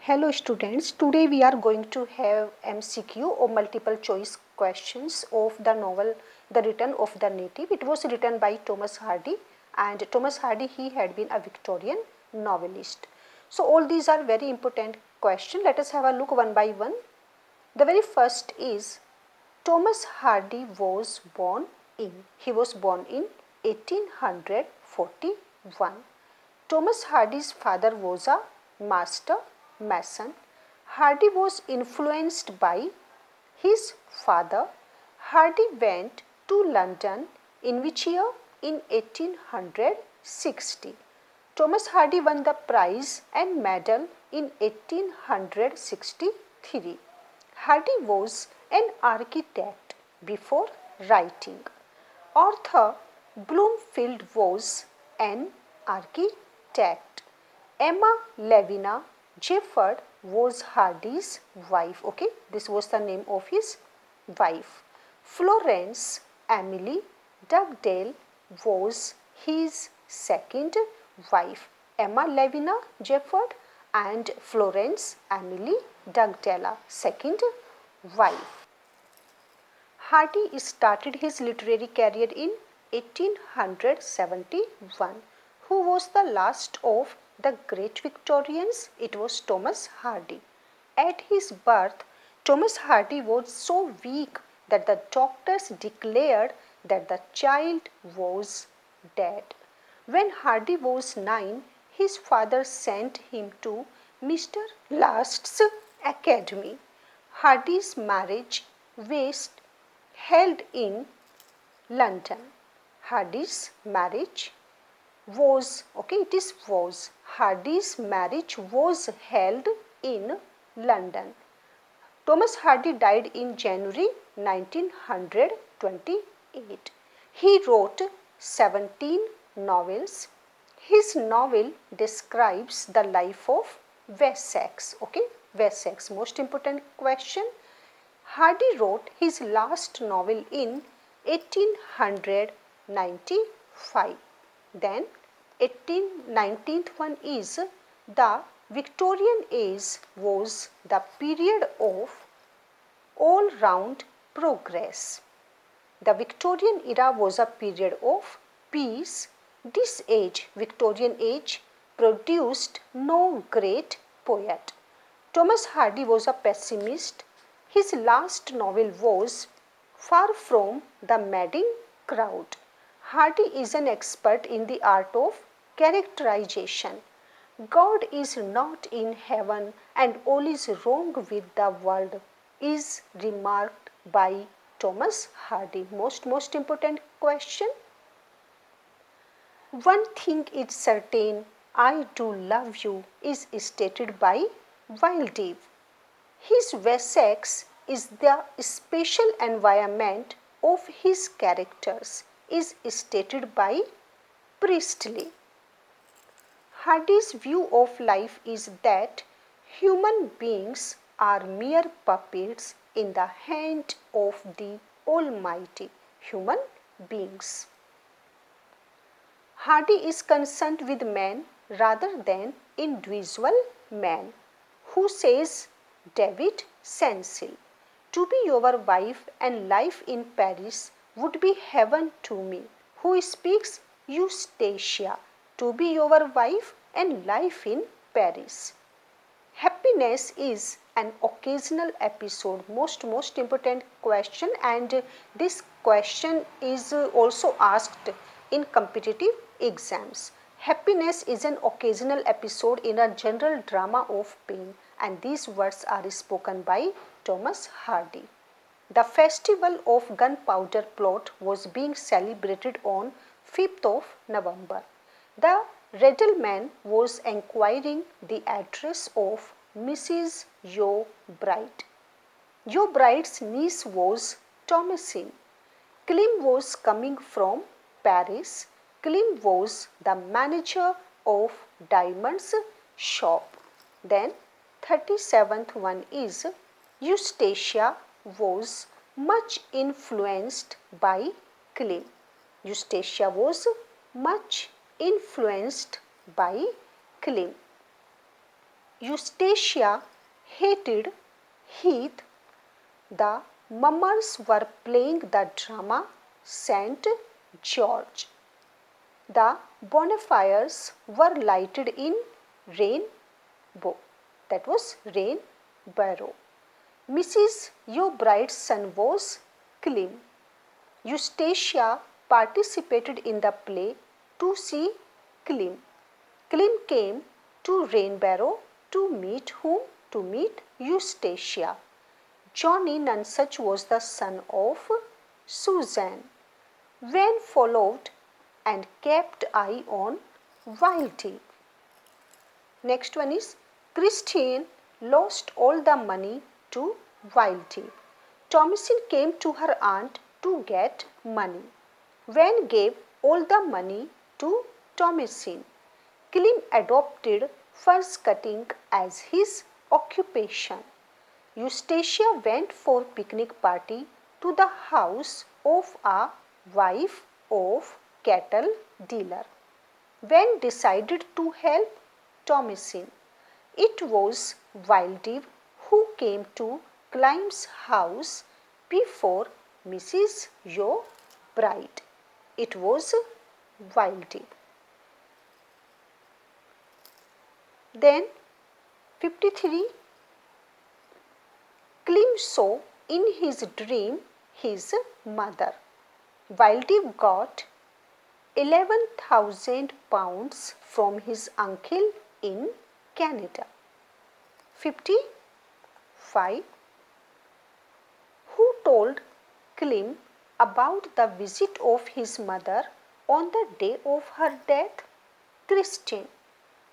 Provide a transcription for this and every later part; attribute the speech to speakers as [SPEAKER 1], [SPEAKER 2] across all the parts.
[SPEAKER 1] Hello students, today we are going to have MCQ or multiple choice questions of the novel The Return of the Native. It was written by Thomas Hardy, and Thomas Hardy, he had been a Victorian novelist. So all these are very important questions. Let us have a look one by one. The very first is Thomas Hardy was born in. He was born in 1841. Thomas Hardy's father was a master mason. Hardy was influenced by his father. Hardy went to London in which year? In 1860. Thomas Hardy won the prize and medal in 1863. Hardy was an architect before writing. Arthur Bloomfield was an architect. Emma Lavina Gifford was Hardy's wife. Okay, this was the name of his wife. Florence Emily Dugdale was his second wife. Emma Lavina Gifford and Florence Emily Dugdale, second wife. Hardy started his literary career in 1871. Who was the last of the great Victorians? It was Thomas Hardy. At his birth, Thomas Hardy was so weak that the doctors declared that the child was dead. When Hardy was 9, his father sent him to Mr. Last's academy. Hardy's marriage was held in London. Hardy's marriage was, okay, it is was. Hardy's marriage was held in London. Thomas Hardy died in January 1928. He wrote 17 novels. His novel describes the life of Wessex. Okay, Wessex, most important question. Hardy wrote his last novel in 1895. Then 19th one is the Victorian age was the period of all round progress. The Victorian era was a period of peace. This age, Victorian age, produced no great poet. Thomas Hardy was a pessimist. His last novel was Far from the Madding Crowd. Hardy is an expert in the art of characterization. God is not in heaven and all is wrong with the world is remarked by Thomas Hardy. Most important question. One thing is certain, I do love you is stated by Wilde. His Wessex is the special environment of his characters is stated by Priestley. Hardy's view of life is that human beings are mere puppets in the hand of the Almighty. Human beings. Hardy is concerned with man rather than individual man. Who says? David Cecil. To be your wife and life in Paris would be heaven to me. Who speaks? Eustacia. To be your wife and life in Paris. Happiness is an occasional episode. Most important question, and this question is also asked in competitive exams. Happiness is an occasional episode in a general drama of pain, and these words are spoken by Thomas Hardy. The festival of gunpowder plot was being celebrated on 5th of November. The Riddleman was enquiring the address of Mrs. Yo Bright. Yo Bright's niece was Thomasine. Klim was coming from Paris. Klim was the manager of Diamond's shop. Then 37th one is Eustacia was much influenced by Klim. Eustacia was much influenced by Klim. Eustacia hated Heath. The mummers were playing the drama St. George. The bonfires were lighted in Rainbow. That was Rainbarrow. Mrs. Yeobride's son was Clem. Eustacia participated in the play to see Clem. Clem came to Rainbarrow to meet whom? To meet Eustacia. Johnny Nonsuch was the son of Susan. Van followed and kept eye on Wildy. Next one is Christine lost all the money to Wildy. Thomasin came to her aunt to get money. Van gave all the money to Thomasin. Clem adopted furs cutting as his occupation. Eustacia went for picnic party to the house of a wife of cattle dealer. Van decided to help Thomasin. It was Wildy who came to Clem's house before Mrs. Yeobride. It was Wildy. Then 53. Clem saw in his dream his mother. Wildy got £11,000 from his uncle in Canada. 55. Who told Clem about the visit of his mother on the day of her death? Christine.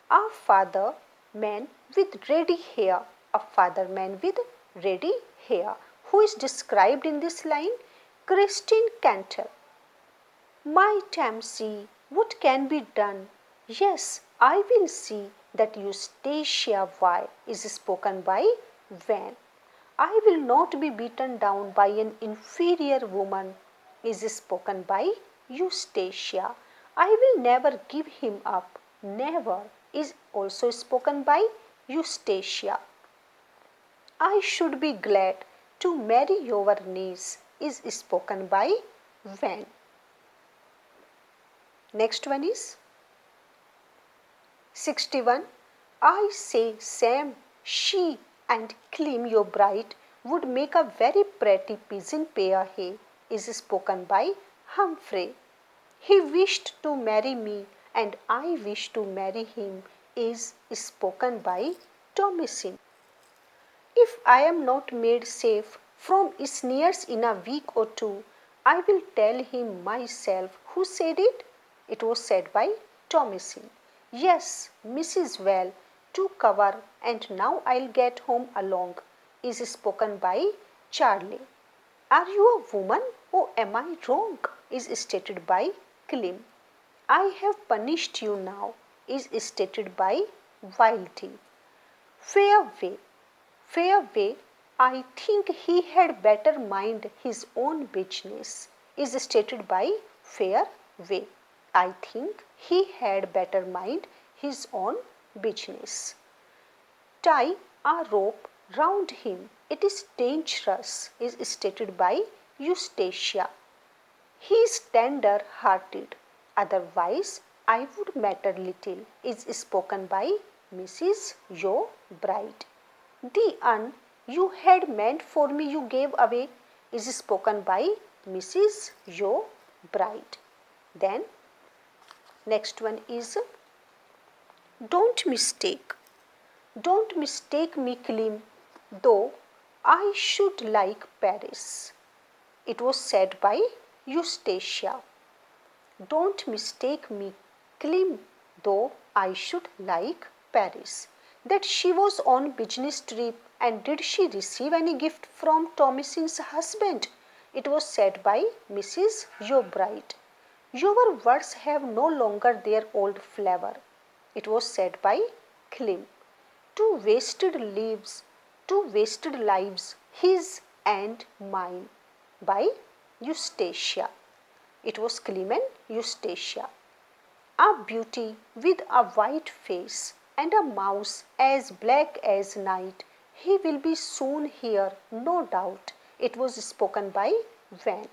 [SPEAKER 1] A father man with ready hair. A father man with ready hair. Who is described in this line? Christine Cantor. My Tamsy, what can be done? Yes, I will see that Eustacia Y is spoken by Van. I will not be beaten down by an inferior woman is spoken by Eustacia. I will never give him up. Never is also spoken by Eustacia. I should be glad to marry your niece is spoken by Van. Next one is 61. I say Sam, she and Clem Yeobride would make a very pretty pigeon pair he is spoken by Humphrey. He wished to marry me and I wish to marry him is spoken by Thomasin. If I am not made safe from sneers in a week or two, I will tell him myself. Who said it? It was said by Thomasin. Yes, Mrs. Well, to cover and now I'll get home along is spoken by Charlie. Are you a woman or am I wrong? Is stated by Clem. I have punished you now is stated by Wildy. Fareway. Fareway, I think he had better mind his own business is stated by Fareway. I think he had better mind his own business. Tie a rope round him. It is dangerous is stated by Eustacia. He is tender hearted. Otherwise, I would matter little is spoken by Mrs. Yeobride. The un you had meant for me you gave away is spoken by Mrs. Yeobride. Then next one is don't mistake. Don't mistake me, Clem, though I should like Paris. It was said by Eustacia. Don't mistake me, Clem, though I should like Paris. That she was on business trip and did she receive any gift from Thomasin's husband? It was said by Mrs. Yeobride. Your words have no longer their old flavor. It was said by Clem. Two wasted lives, his and mine, by Eustacia. It was Clem and Eustacia. A beauty with a white face and a mouse as black as night. He will be soon here, no doubt. It was spoken by Van.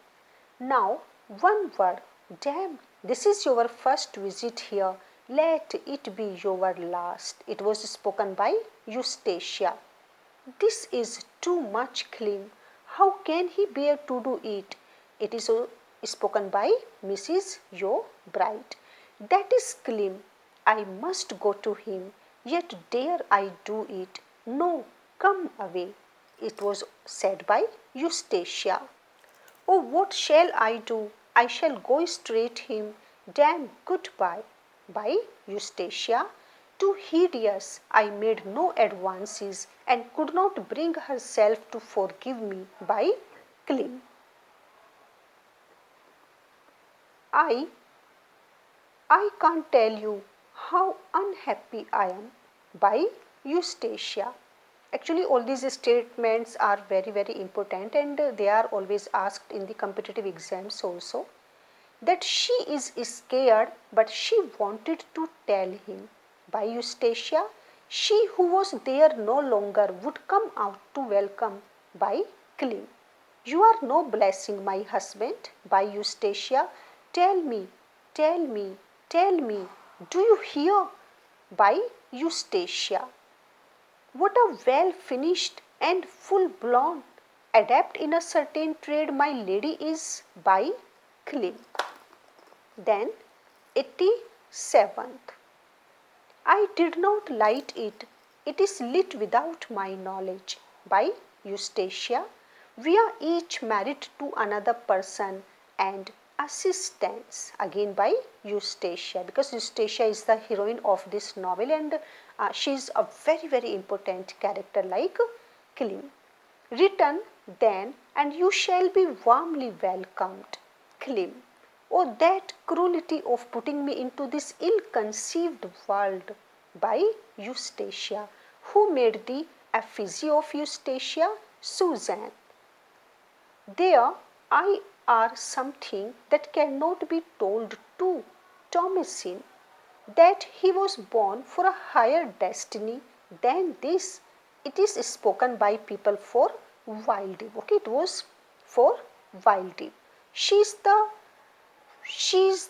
[SPEAKER 1] Now, one word. Damn, this is your first visit here. Let it be your last. It was spoken by Eustacia. This is too much, Clem. How can he bear to do it? It is spoken by Mrs. Yo Bright. That is Clem. I must go to him. Yet dare I do it? No, come away. It was said by Eustacia. Oh, what shall I do? I shall go straight him. Damn, goodbye. By Eustacia. Too hideous. I made no advances and could not bring herself to forgive me. By Clem. I can't tell you how unhappy I am. By Eustacia. Actually, all these statements are very important, and they are always asked in the competitive exams also. That she is scared, but she wanted to tell him. By Eustacia. She who was there no longer would come out to welcome. By Clem. You are no blessing, my husband. By Eustacia. Tell me, tell me, tell me, do you hear? By Eustacia. What a well finished and full blown adept in a certain trade my lady is. By Clem. Then 87th. I did not light it. It is lit without my knowledge. By Eustacia. We are each married to another person and assistants. Again by Eustacia, because Eustacia is the heroine of this novel, and she is a very important character like Clem. Return then and you shall be warmly welcomed. Clem. Oh, that cruelty of putting me into this ill-conceived world. By Eustacia. Who made the effigy of Eustacia? Susan. There are something that cannot be told to Thomasin, that he was born for a higher destiny than this. It is spoken by people for Wildip. Okay, it was for Wildip. She is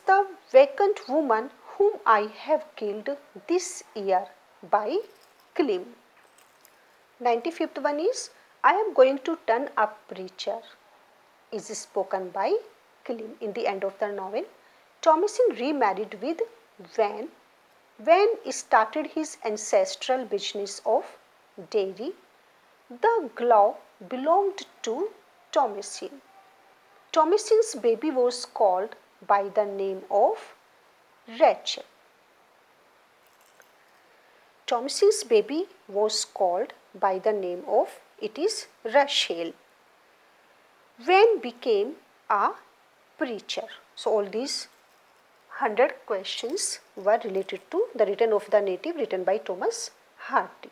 [SPEAKER 1] the vacant woman whom I have killed this year. By Clem. 95th one is I am going to turn a preacher. Is spoken by Clem in the end of the novel. Thomasin remarried with Van. Van started his ancestral business of dairy. The glove belonged to Thomasin. Thomasin's baby was called by the name of Rachel. Thomasin's baby was called by the name of, it is Rachel. Van became a preacher. So all these 100 questions were related to the Return of the Native, written by Thomas Hardy.